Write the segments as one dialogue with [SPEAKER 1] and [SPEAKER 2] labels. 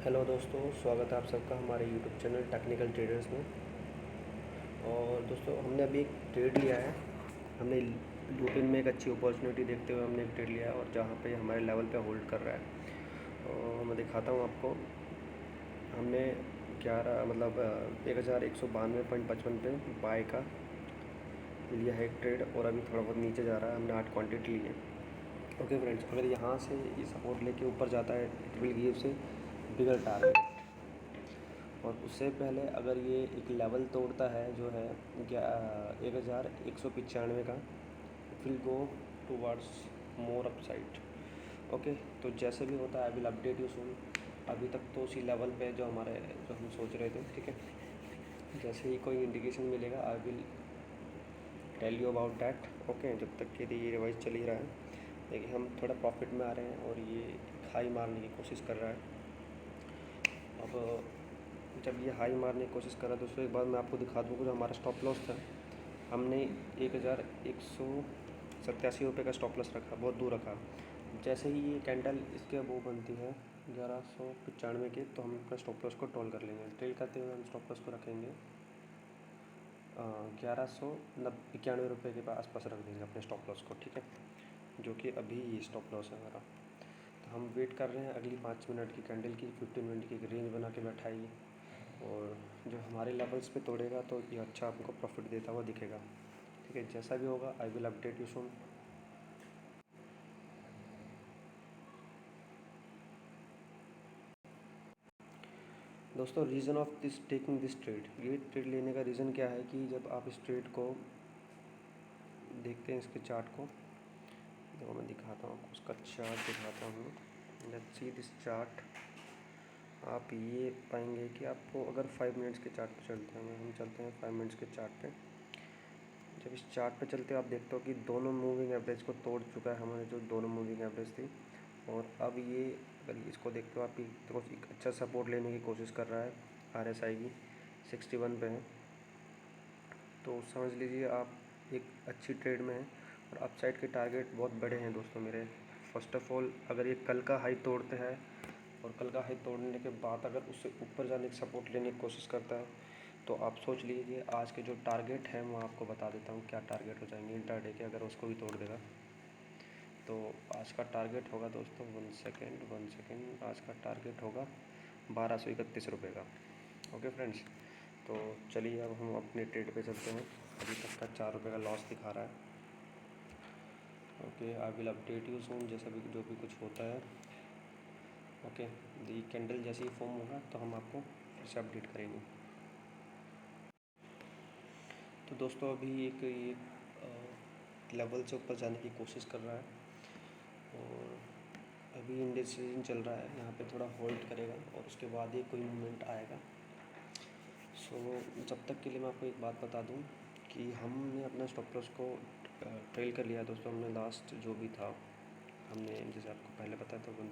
[SPEAKER 1] Hello दोस्तों, स्वागत है आप सबका हमारे यूट्यूब चैनल टेक्निकल ट्रेडर्स में। और दोस्तों, हमने अभी एक ट्रेड लिया है। हमने लूपिन में एक अच्छी अपॉर्चुनिटी देखते हुए हमने एक ट्रेड लिया है और जहाँ पे हमारे लेवल पे होल्ड कर रहा है। और मैं दिखाता हूँ आपको। हमने 11,1,192.55 पे बाय का लिया है एक ट्रेड और अभी थोड़ा बहुत नीचे जा रहा है। हमने 8 क्वांटिटी ली है। ओके फ्रेंड्स, अगर यहाँ से ये सपोर्ट लेके ऊपर जाता है इट विल गिव से बिगर टारगेट। और उससे पहले अगर ये एक लेवल तोड़ता है जो है 1,195 का, will go towards more upside. Okay, तो जैसे भी होता है आई विल अपडेट यू सून। अभी तक तो उसी लेवल पे जो हम सोच रहे थे, ठीक है। जैसे ही कोई इंडिकेशन मिलेगा I will tell you about that. Okay, जब तक कि ये रिवाइज चल ही रहा है। देखिए, हम थोड़ा प्रॉफिट में आ रहे हैं और ये हाई मारने की कोशिश कर रहा है। अब जब ये हाई मारने की कोशिश कर रहा है दोस्तों, एक बार मैं आपको दिखा दूँगा। जो हमारा स्टॉप लॉस था, हमने 1,187 रुपये का स्टॉप लॉस रखा, बहुत दूर रखा। जैसे ही ये कैंडल इसके वो बनती है 1195 के, तो हम अपना स्टॉप लॉस को टॉल कर लेंगे। ट्रेल करते हुए हम स्टॉप लॉस को रखेंगे 1191 के आसपास रख देंगे अपने स्टॉप लॉस को, ठीक है। जो कि अभी ये स्टॉप लॉस है हमारा। तो हम वेट कर रहे हैं अगली 5 मिनट की कैंडल की। 15 मिनट की एक रेंज बना के बैठा है ये। और जो हमारे लेवल्स पे तोड़ेगा तो ये अच्छा हमको प्रॉफिट देता हुआ दिखेगा, ठीक है। जैसा भी होगा I will update you soon. दोस्तों, reason of this taking this trade, ये ट्रेड लेने का रीज़न क्या है कि जब आप इस ट्रेड को देखते हैं, इसके चार्ट को, देखो मैं दिखाता हूँ आपको, उसका चार्ट दिखाता हूँ। Let's see this chart. आप ये पाएंगे कि आपको अगर 5 मिनट्स के चार्ट पे चलते हैं, हम चलते हैं 5 मिनट्स के चार्ट पे। जब इस चार्ट पे चलते हो आप देखते हो कि दोनों मूविंग एवरेज को तोड़ चुका है हमारे, जो दोनों मूविंग एवरेज थी। और अब ये अगर इसको देखते हो आप, तो एक अच्छा सपोर्ट लेने की कोशिश कर रहा है। RSI की 61 पे है, तो समझ लीजिए आप एक अच्छी ट्रेड में है। और अपसाइड के टारगेट बहुत बड़े हैं दोस्तों मेरे। फर्स्ट ऑफ ऑल, अगर ये कल का हाई तोड़ते हैं और कल का हाई तोड़ने के बाद अगर उससे ऊपर जाने की सपोर्ट लेने की कोशिश करता है, तो आप सोच लीजिए आज के जो टारगेट हैं मैं आपको बता देता हूँ क्या टारगेट हो जाएंगे इंट्राडे के, अगर उसको भी तोड़ देगा। तो आज का टारगेट होगा दोस्तों, वन सेकेंड, आज का टारगेट होगा 1,231 रुपये का। ओके फ्रेंड्स, तो चलिए अब हम अपने ट्रेड पे चलते हैं। अभी तक का 4 रुपये का लॉस दिखा रहा है। Okay, I will update you सून जैसा भी जो भी कुछ होता है। ओके, दी कैंडल जैसे ही फॉर्म होगा तो हम आपको फिर से अपडेट करेंगे। तो दोस्तों, अभी एक ये लेवल से ऊपर जाने की कोशिश कर रहा है और अभी इंडिसीजन चल रहा है। यहाँ पे थोड़ा होल्ड करेगा और उसके बाद ही कोई मूवमेंट आएगा। सो जब तक के लिए मैं आपको एक बात बता दूँ कि हमने अपना स्टॉप लॉस को ट्रेल कर लिया दोस्तों। हमने लास्ट जो भी था, हमने जैसे आपको पहले बताया था, वन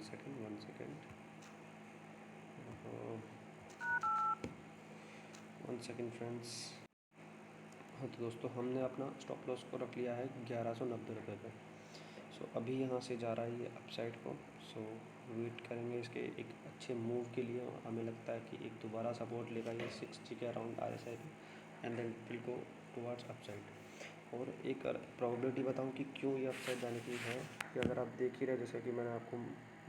[SPEAKER 1] सेकेंड फ्रेंड्स। हाँ, तो दोस्तों हमने अपना स्टॉप लॉस को रख लिया है 1190 रुपये पे। सो अभी यहाँ से जा रहा है ये अपसाइड को। सो वेट करेंगे इसके एक अच्छे मूव के लिए। हमें लगता है कि एक दोबारा सपोर्ट लेगा ये 60 के अराउंड RSI पे, and then will go towards upside. और एक प्रोबेबिलिटी बताऊँ कि क्यों ये अपसाइड जाने की है, कि अगर आप देख ही रहे, जैसे कि मैंने आपको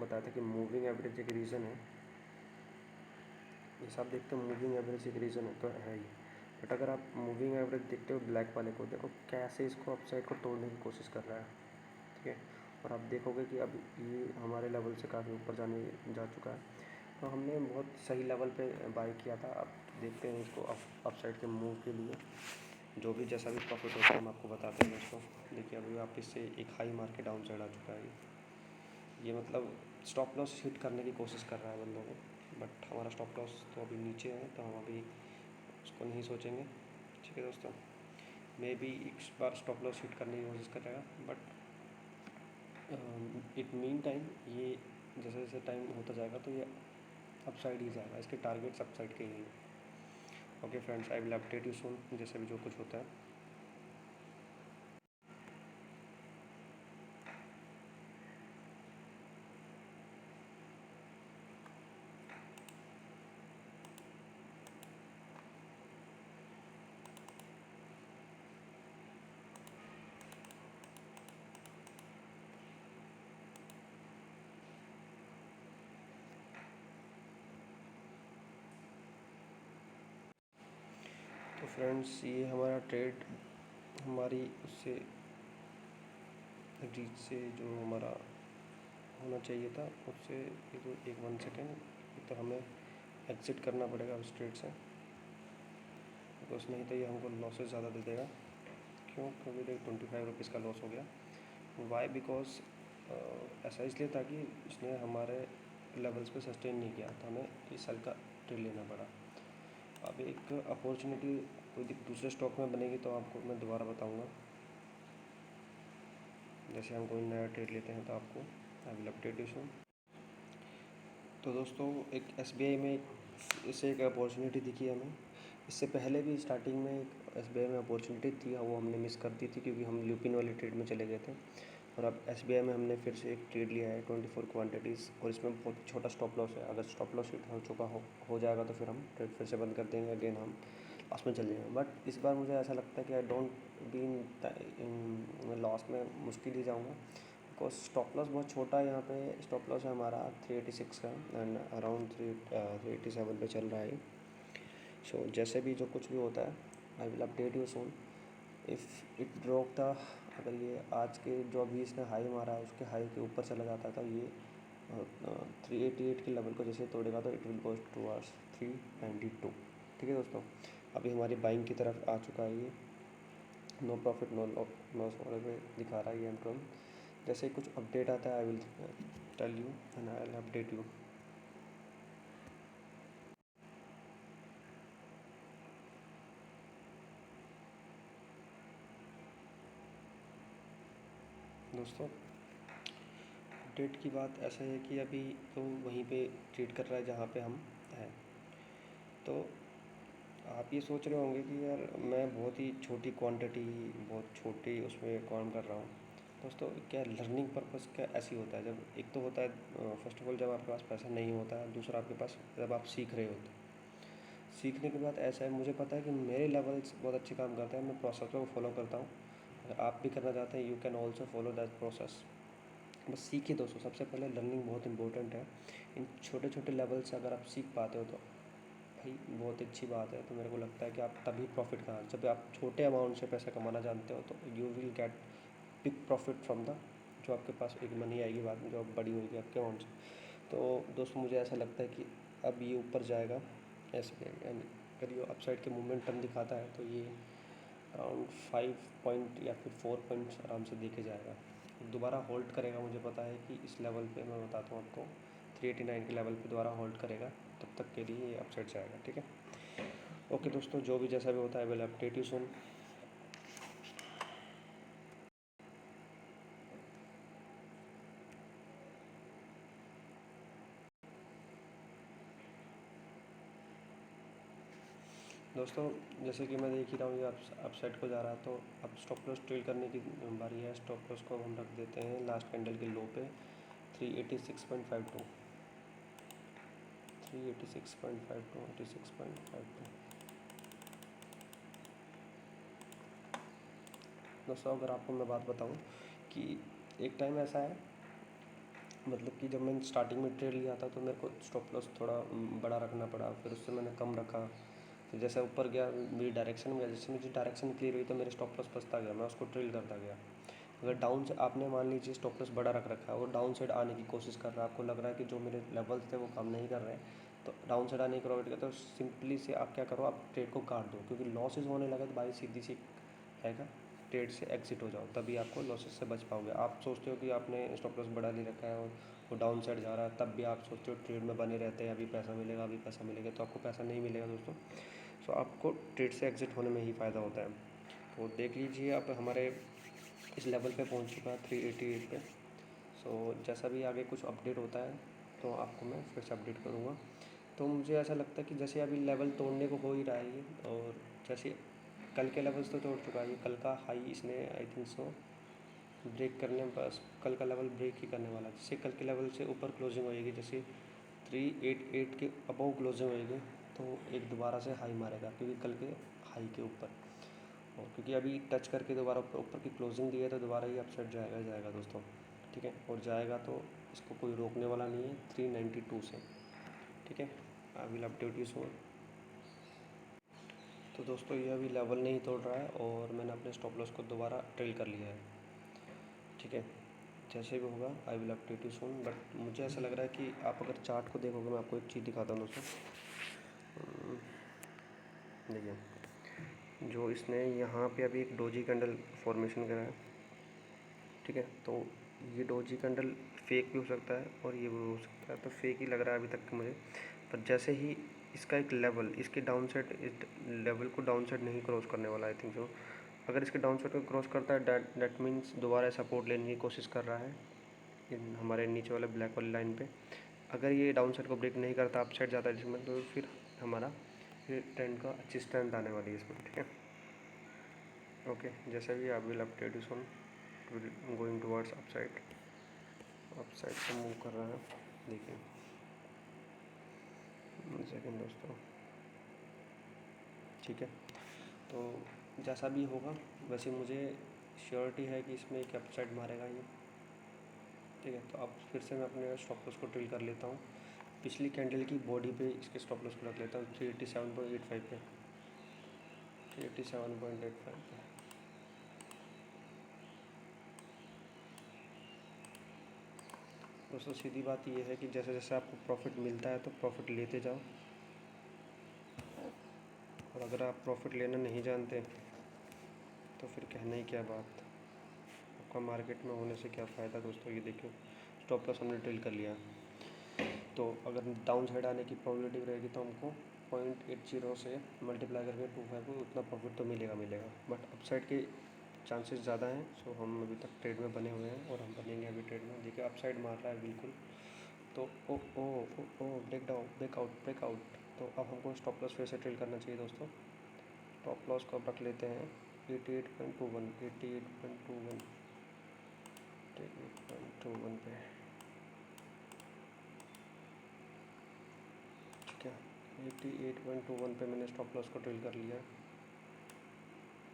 [SPEAKER 1] बताया था कि मूविंग एवरेज एक रीज़न है। ये सब देखते हो, मूविंग एवरेज एक रीज़न है तो है ही। बट अगर आप मूविंग एवरेज देखते हो ब्लैक वाले को, देखो कैसे इसको अपसाइड को तोड़ने की कोशिश कर रहा है, ठीक है। और आप देखोगे कि अब ये हमारे लेवल से काफ़ी ऊपर जा चुका है। तो हमने बहुत सही लेवल पे बाई किया था। अब देखते हैं इसको अपसाइड के मूव के लिए जो भी जैसा भी प्रॉफिट होता है हम आपको बताते हैं दोस्तों। देखिए, अभी वापस से एक हाई मार के डाउन साइड आ चुका है ये मतलब स्टॉप लॉस हिट करने की कोशिश कर रहा है बंदों को। बट हमारा स्टॉप लॉस तो अभी नीचे है, तो हम अभी उसको नहीं सोचेंगे, ठीक है दोस्तों। मे बी इस बार स्टॉप लॉस हिट करने की कोशिश करेगा, बट इन मीन टाइम ये जैसे जैसे टाइम होता जाएगा तो ये अपसाइड ही जाएगा। इसके टारगेट्स अपसाइड के ही हैं। Okay friends, I will update you सून जैसे भी जो कुछ होता है। फ्रेंड्स, ये हमारा ट्रेड हमारी उससे रीच से जो हमारा होना चाहिए था उससे ये तो 1 सेकेंड तो हमें एग्ज़िट करना पड़ेगा उस ट्रेड से, बिकॉज नहीं तो ये हमको लॉसेस ज़्यादा दे देगा। क्यों? क्योंकि देख 25 रुपीज़ का लॉस हो गया। वाई? बिकॉज ऐसा इसलिए था कि इसने हमारे लेवल्स पे सस्टेन नहीं किया, तो हमें इस साल का ट्रेड लेना पड़ा। अब एक अपॉर्चुनिटी कोई दूसरे स्टॉक में बनेगी तो आपको मैं दोबारा बताऊंगा। जैसे हम कोई नया ट्रेड लेते हैं तो आपको आई विल अपडेट यू सून। तो दोस्तों, एक SBI में इससे एक अपॉर्चुनिटी दिखी हमें। इससे पहले भी स्टार्टिंग में एक SBI में अपॉर्चुनिटी थी, वो हमने मिस कर दी थी क्योंकि हम लुपिन वाली ट्रेड में चले गए थे। और अब SBI में हमने फिर से एक ट्रेड लिया है 24 क्वांटिटीज़, और इसमें बहुत छोटा स्टॉप लॉस है। अगर स्टॉप लॉस हिट हो चुका हो जाएगा तो फिर हम ट्रेड फिर से बंद कर देंगे, अगेन हम लॉस में चले जाएंगे। बट इस बार मुझे ऐसा लगता है कि I don't be in loss में मुश्किल ही जाऊँगा, बिकॉज स्टॉप लॉस बहुत छोटा है। यहाँ पे स्टॉप लॉस है हमारा 386 का, एंड अराउंड 387 पे चल रहा है। सो जैसे भी जो कुछ भी होता है I will update you soon. If it drop था, अगर ये आज के जो अभी इसने हाई मारा है उसके हाई के ऊपर चला जाता था, ये 388 के लेवल को जैसे तोड़ेगा तो इट विल गो टुवर्ड्स 392। ठीक है दोस्तों, अभी हमारी बाइंग की तरफ आ चुका है ये। नो प्रॉफिट नो लॉस वाले पे दिखा रहा है ये एम। जैसे कुछ अपडेट आता है I will tell you and I will update you. दोस्तों, अपडेट की बात ऐसा है कि अभी तो वहीं पे ट्रेड कर रहा है जहाँ पे हम हैं। तो आप ये सोच रहे होंगे कि यार मैं बहुत ही छोटी क्वांटिटी, बहुत छोटी उसमें काम कर रहा हूँ। दोस्तों, क्या लर्निंग पर्पस क्या ऐसी होता है, जब एक तो होता है फर्स्ट ऑफ ऑल जब आपके पास पैसा नहीं होता है, दूसरा आपके पास जब आप सीख रहे होते हैं। सीखने के बाद ऐसा है, मुझे पता है कि मेरे लेवल्स बहुत अच्छे काम करते हैं, मैं प्रोसेस को फॉलो करता हूँ। अगर आप भी करना चाहते हैं, you can also follow that process. बस सीखिए दोस्तों, सबसे पहले लर्निंग बहुत इंपॉर्टेंट है। इन छोटे छोटे लेवल से अगर आप सीख पाते हो तो भाई बहुत अच्छी बात है। तो मेरे को लगता है कि आप तभी प्रॉफिट कहाँ, जब आप छोटे अमाउंट से पैसा कमाना जानते हो तो you will get big profit from the जो आपके पास एक मनी आएगी बाद में, जो अब बड़ी होगी आपके अमाउंट से। तो दोस्तों, मुझे ऐसा लगता है कि अब ये ऊपर जाएगा ऐसे, एंड अगर ये अपसाइड के मोमेंटम दिखाता है तो ये अराउंड 5 पॉइंट या फिर 4 पॉइंट्स आराम से देके जाएगा। दोबारा होल्ड करेगा, मुझे पता है कि इस लेवल पे मैं बताता हूँ आपको 389 के लेवल पे दोबारा होल्ड करेगा, तब तक के लिए ये अपसाइड जाएगा। ठीक है, ओके दोस्तों, जो भी जैसा भी होता है विल अपडेट यू सून। दोस्तों, जैसे कि मैं देख ही रहा हूँ ये अपसाइड को जा रहा है, तो अब स्टॉप लॉस ट्रेल करने की बारी है। स्टॉप लॉस को हम रख देते हैं लास्ट कैंडल के लो पे 386.52, 386.52, 86.52। दोस्तों, अगर आपको मैं बात बताऊं कि एक टाइम ऐसा है, मतलब कि जब मैंने स्टार्टिंग में ट्रेड लिया था तो मेरे को स्टॉप लॉस थोड़ा बड़ा रखना पड़ा, फिर उससे मैंने कम रखा। फिर जैसे ऊपर गया मेरी डायरेक्शन में गया, जैसे मेरी डायरेक्शन क्लियर हुई तो मेरे स्टॉप लॉस बचता गया, मैं उसको ट्रेल करता गया। अगर डाउन से आपने मान लीजिए स्टॉप लॉस बड़ा रख रखा है और डाउन साइड आने की कोशिश कर रहा है, आपको लग रहा है कि जो मेरे लेवल्स थे वो काम नहीं कर रहे हैं, तो डाउन साइड आने की प्रोवाइड करते, तो सिंपली से आप क्या करो, आप ट्रेड को काट दो, क्योंकि लॉसेज होने लगे तो भाई सीधी सी हैगा, ट्रेड से एग्जिट हो जाओ, तभी आपको लॉसेस से बच पाओगे। आप सोचते हो कि आपने स्टॉप लॉस बढ़ा नहीं रखा है और वो डाउन साइड जा रहा है, तब भी आप सोचते हो ट्रेड में बने रहते हैं, अभी पैसा मिलेगा अभी पैसा मिलेगा, तो आपको पैसा नहीं मिलेगा दोस्तों। सो आपको ट्रेड से एग्जिट होने में ही फ़ायदा होता है। तो देख लीजिए, आप हमारे इस लेवल पे पहुंच चुका है 388 पे। सो जैसा भी आगे कुछ अपडेट होता है तो आपको मैं फिर से अपडेट करूँगा। तो मुझे ऐसा लगता है कि जैसे अभी लेवल तोड़ने को हो ही रहा है ये, और जैसे कल के लेवल्स तो तोड़ चुका है ये, कल का हाई इसने आई थिंक सो ब्रेक करने, बस कल का लेवल ब्रेक ही करने वाला है। जैसे कल के लेवल से ऊपर क्लोजिंग होएगी, जैसे 388 के अबव क्लोजिंग होएगी तो एक दोबारा से हाई मारेगा, क्योंकि कल के हाई के ऊपर, और क्योंकि अभी टच करके दोबारा ऊपर की क्लोजिंग दी है तो दोबारा ही अपसाइड जाएगा जाएगा दोस्तों। ठीक है, और जाएगा तो इसको कोई रोकने वाला नहीं है 392 से। ठीक है, आई विल अपडेट यू सून। तो दोस्तों ये अभी लेवल नहीं तोड़ रहा है और मैंने अपने स्टॉप लॉस को दोबारा ट्रेल कर लिया है। ठीक है, जैसे भी होगा I will update you soon. But मुझे ऐसा लग रहा है कि आप अगर चार्ट को देखोगे, मैं आपको एक चीज़ दिखाता हूँ दोस्तों। देखिए, जो इसने यहाँ पे अभी एक डोजी कैंडल फॉर्मेशन करा है। ठीक है, तो ये डोजी कैंडल फेक भी हो सकता है और ये भी हो सकता है, तो फेक ही लग रहा है अभी तक मुझे। पर जैसे ही इसका एक लेवल, इसके डाउन साइड, इस लेवल को डाउन साइड नहीं क्रॉस करने वाला, आई थिंक सो। अगर इसके डाउन साइड को क्रॉस करता है, डैट मीन्स दोबारा सपोर्ट लेने की कोशिश कर रहा है हमारे नीचे वाले ब्लैक वाली लाइन पे। अगर ये डाउन साइड को ब्रेक नहीं करता, अप साइड जाता है जिसमें, तो फिर हमारा फिर ट्रेंड का अच्छी स्ट्रेंथ आने वाली है इसमें। ठीक है, ओके, जैसा भी आप will update is on going towards up side से मूव कर रहा है। देखिए, सेकेंड दोस्तों। ठीक है, तो जैसा भी होगा, वैसे मुझे श्योरिटी है कि इसमें एक अप साइड मारेगा ये। ठीक है, तो अब फिर से मैं अपने स्टॉप लॉस को ट्रिल कर लेता हूँ। पिछली कैंडल की बॉडी पे इसके स्टॉप लॉस को रख लेता हूँ 387.85 पे, 387.85 पे। दोस्तों सीधी बात ये है कि जैसे जैसे आपको प्रॉफिट मिलता है तो प्रॉफिट लेते जाओ, और अगर आप प्रॉफिट लेना नहीं जानते तो फिर कहना ही क्या बात, आपका मार्केट में होने से क्या फ़ायदा। दोस्तों ये देखो, स्टॉप लॉस हमने ट्रिल कर लिया, तो अगर डाउन साइड आने की प्रोबेबिलिटी रहेगी तो हमको 0.80 से मल्टीप्लाई करके 25 को उतना प्रॉफिट तो मिलेगा। बट अपसाइड के चांसेस ज़्यादा हैं। सो हम अभी तक ट्रेड में बने हुए हैं और हम बनेंगे अभी ट्रेड में। देखिए अपसाइड मार रहा है बिल्कुल, तो ओ ओ ओ ओ ब्रेकआउट। तो अब हमको स्टॉप लॉस फिर से ट्रेल करना चाहिए दोस्तों। स्टॉप लॉस को अब रख लेते हैं 88.21 पे। ठीक है, 88.21 पे मैंने स्टॉप लॉस को ट्रेल कर लिया।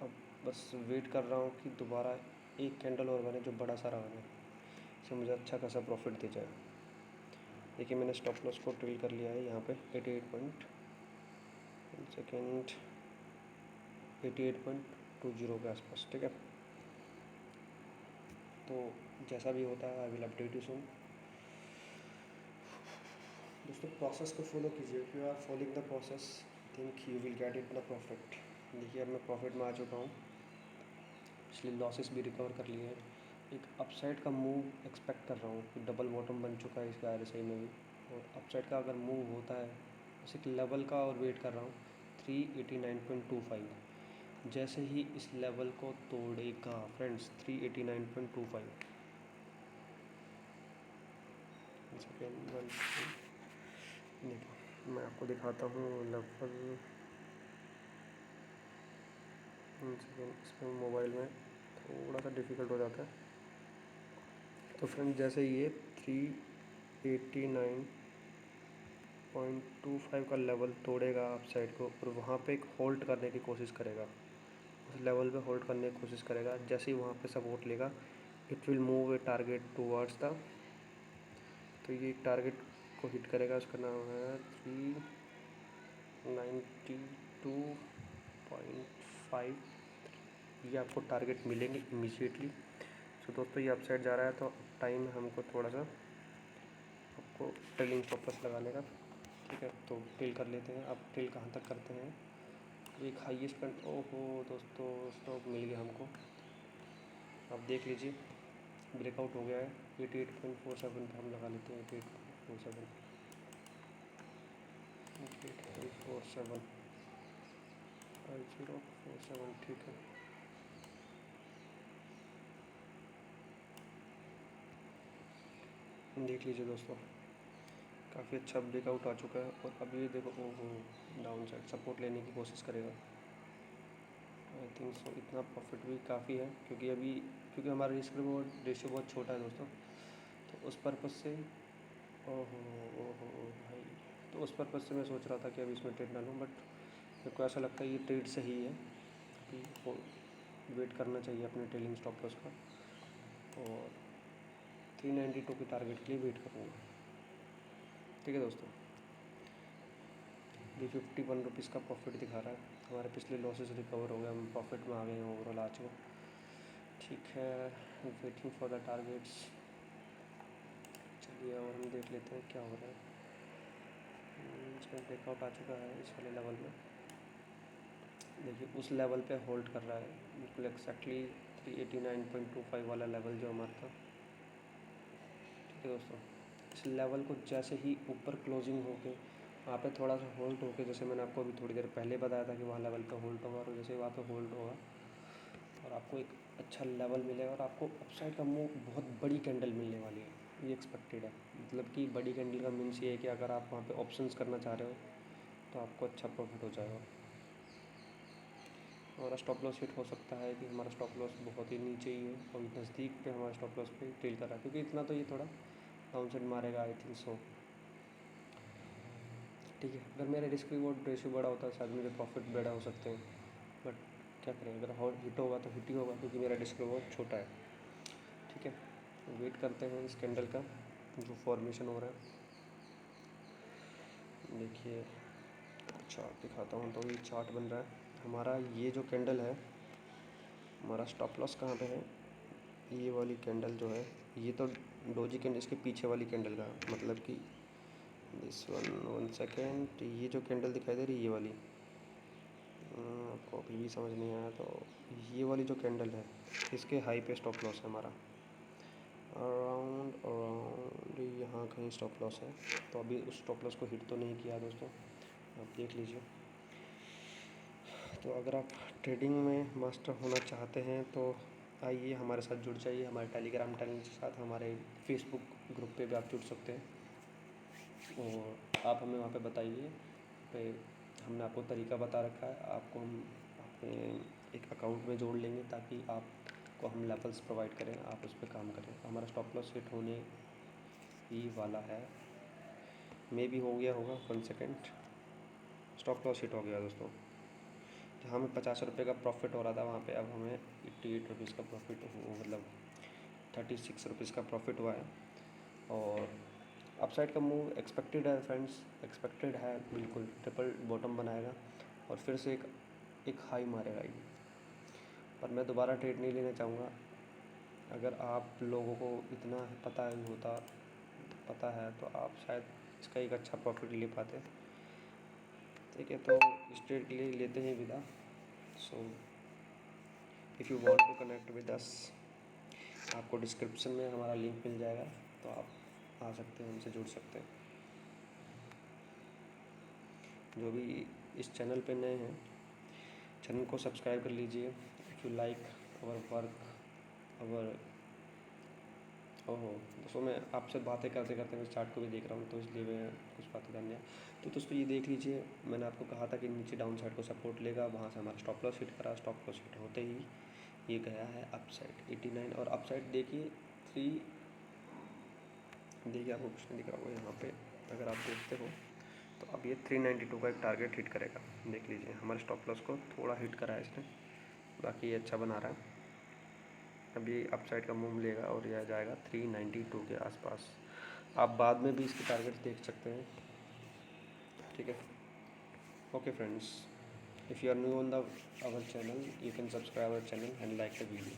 [SPEAKER 1] अब बस वेट कर रहा हूँ कि दोबारा एक कैंडल और बने जो बड़ा सारा बने, इससे मुझे अच्छा खासा प्रॉफिट दे जाए। देखिए मैंने स्टॉप लॉस को ट्रिल कर लिया है यहाँ पे 88.20 के आसपास। ठीक है, तो जैसा भी होता है I will update you soon. दोस्तों प्रोसेस को फॉलो कीजिए, if you are following the process think you will get it the profit. देखिए अब मैं प्रॉफिट में आ चुका हूँ, पिछले लॉसेस भी रिकवर कर लिए हैं। एक अपसाइड का मूव एक्सपेक्ट कर रहा हूँ कि डबल बॉटम बन चुका है इसके RSI में भी, और अपसाइड का अगर मूव होता है उस एक लेवल का और वेट कर रहा हूँ 389.25। जैसे ही इस लेवल को तोड़ेगा फ्रेंड्स 389.25, देखो मैं आपको दिखाता हूँ लेवल। इसमें मोबाइल में थोड़ा सा डिफ़िकल्ट हो जाता है। तो फ्रेंड जैसे ये 389.25 का लेवल तोड़ेगा अप साइड को, और वहाँ पे एक होल्ड करने की कोशिश करेगा, उस लेवल पे होल्ड करने की कोशिश करेगा। जैसे ही वहाँ पे सपोर्ट लेगा it will move A target towards the, तो ये एक टारगेट को हिट करेगा, उसका नाम है 392.5। ये आपको टारगेट मिलेंगे इमीडिएटली। सो दोस्तों ये अप साइड जा रहा है, तो टाइम है हमको थोड़ा सा आपको ट्रेलिंग स्टॉप लॉस लगाने का। ठीक है, तो ट्रेल कर लेते हैं। अब ट्रेल कहाँ तक करते हैं, एक हाईएस्ट पर, ओहो दोस्तों स्टॉप मिल गया हमको। आप देख लीजिए ब्रेकआउट हो गया है 88.47 पर हम लगा लेते हैं। 88.47 5047, ठीक है। देख लीजिए दोस्तों काफ़ी अच्छा ब्रेकआउट आ चुका है, और अब ये देखो ओहो डाउन साइड सपोर्ट लेने की कोशिश करेगा। आई थिंक सो इतना प्रॉफिट भी काफ़ी है, क्योंकि हमारा रिस्क रिवॉर्ड रेशियो बहुत छोटा है दोस्तों, तो उस पर्पज़ से ओहो ओहो भाई, तो उस पर्पज़ से मैं सोच रहा था कि अभी इसमें ट्रेड ना लूँ, बट मेरे को ऐसा लगता है ये ट्रेड सही है। अभी वेट करना चाहिए अपने ट्रेलिंग स्टॉप लॉस का, और 392 के टारगेट के लिए वेट करूँगा। ठीक है दोस्तों, अभी 51 रुपीज़ का प्रॉफिट दिखा रहा है। हमारे पिछले लॉसेस रिकवर हो गए, हम प्रॉफिट में आ गए हैं ओवरऑल आज को। ठीक है, वेटिंग फॉर द टारगेट्स। चलिए और हम देख लेते हैं क्या हो रहा है। इसमें ब्रेकआउट आ चुका है इस वाले लेवल में। देखिए उस लेवल पे होल्ड कर रहा है बिल्कुल एक्जैक्टली 389.25 वाला लेवल जो हमारा था। ठीक है दोस्तों, इस लेवल को जैसे ही ऊपर क्लोजिंग होके वहाँ पे थोड़ा सा होल्ड होके, जैसे मैंने आपको अभी थोड़ी देर पहले बताया था कि वहाँ लेवल पे होल्ड होगा, और जैसे वहाँ पे होल्ड होगा और आपको एक अच्छा लेवल मिलेगा और आपको अपसाइड का मूव बहुत बड़ी कैंडल मिलने वाली है, ये एक्सपेक्टेड है। मतलब कि बड़ी कैंडल का मीन्स ये है कि अगर आप वहाँ पे ऑप्शंस करना चाह रहे हो तो आपको अच्छा प्रॉफिट हो जाएगा। हमारा स्टॉप लॉस हिट हो सकता है कि हमारा स्टॉप लॉस बहुत ही नीचे ही है और नज़दीक पे हमारा स्टॉप लॉस पे ट्रेल कर रहा है, क्योंकि इतना तो ये थोड़ा डाउन साइड मारेगा आई थिंक सो। ठीक है, अगर मेरा रिस्क रिवॉर्ड रेशियो बड़ा होता है शायद मेरे प्रॉफिट बड़ा हो सकते हैं, बट क्या करें, अगर हिट होगा तो हिट ही होगा क्योंकि मेरा रिस्क रिवॉर्ड छोटा है। ठीक है, वेट करते हैं इस कैंडल का जो फॉर्मेशन हो रहा है। देखिए चार्ट दिखाता हूँ, तो ये चार्ट बन रहा है हमारा। ये जो कैंडल है, हमारा स्टॉप लॉस कहाँ पे है, ये वाली कैंडल जो है, ये तो डोजी कैंडल, इसके पीछे वाली कैंडल का मतलब कि दिस वन सेकेंड, ये जो कैंडल दिखाई दे रही है ये वाली, आपको अभी भी समझ नहीं आया तो ये वाली जो कैंडल है इसके हाई पे स्टॉप लॉस है हमारा, अराउंड यहाँ कहीं स्टॉप लॉस है। तो अभी उस स्टॉप लॉस को हिट तो नहीं किया दोस्तों, आप देख लीजिए। तो अगर आप ट्रेडिंग में मास्टर होना चाहते हैं तो आइए हमारे साथ जुड़ जाइए, हमारे टेलीग्राम चैनल के साथ, हमारे फेसबुक ग्रुप पे भी आप जुड़ सकते हैं और आप हमें वहाँ पे बताइए। पे हमने आपको तरीका बता रखा है, आपको हम अपने एक अकाउंट में जोड़ लेंगे ताकि आपको हम लेवल्स प्रोवाइड करें, आप उस पर काम करें। हमारा स्टॉप लॉस हिट होने ही वाला है, मे भी हो गया होगा। 1 सेकेंड, स्टॉप लॉस हिट हो गया दोस्तों। जहाँ हमें 50 रुपये का प्रॉफिट हो रहा था वहाँ पे अब हमें 88 रुपीज़ का प्रॉफिट हो, मतलब 36 रुपीज़ का प्रॉफिट हुआ है। और अपसाइड का मूव एक्सपेक्टेड है फ्रेंड्स, एक्सपेक्टेड है बिल्कुल। ट्रिपल बॉटम बनाएगा और फिर से एक हाई मारेगा ये, और मैं दोबारा ट्रेड नहीं लेना चाहूँगा। अगर आप लोगों को इतना पता है तो आप शायद इसका एक अच्छा प्रॉफिट ले पाते। ठीक है, तो इस ट्रेड के लिए लेते हैं विदा। So if you want to connect with us, आपको डिस्क्रिप्शन में हमारा लिंक मिल जाएगा, तो आप आ सकते हैं, हमसे जुड़ सकते हैं। जो भी इस चैनल पे नए हैं, चैनल को सब्सक्राइब कर लीजिए। If you like our work our ओहो दोस्तों, मैं आपसे बातें करते करते मैं चार्ट को भी देख रहा हूँ, तो इसलिए मैं कुछ बातें करनी है। तो दोस्तों ये देख लीजिए, मैंने आपको कहा था कि नीचे डाउन साइड को सपोर्ट लेगा, वहाँ से हमारा स्टॉप लॉस हिट करा, स्टॉप लॉस हिट होते ही ये गया है अप साइड 89। और अप साइड देखिए 3, देखिए आपको कुछ नहीं दिख रहा होगा यहाँ पे, अगर आप देखते हो तो अब ये 392 का एक टारगेट हिट करेगा। देख लीजिए हमारे स्टॉप लॉस को थोड़ा हिट करा है इसने, बाकी ये अच्छा बना रहा है। अभी अप साइड का मूव लेगा और यह जाएगा 392 के आसपास। आप बाद में भी इसके टारगेट्स देख सकते हैं। ठीक है, okay friends, if you are new on the our channel, you can subscribe our channel and like the video.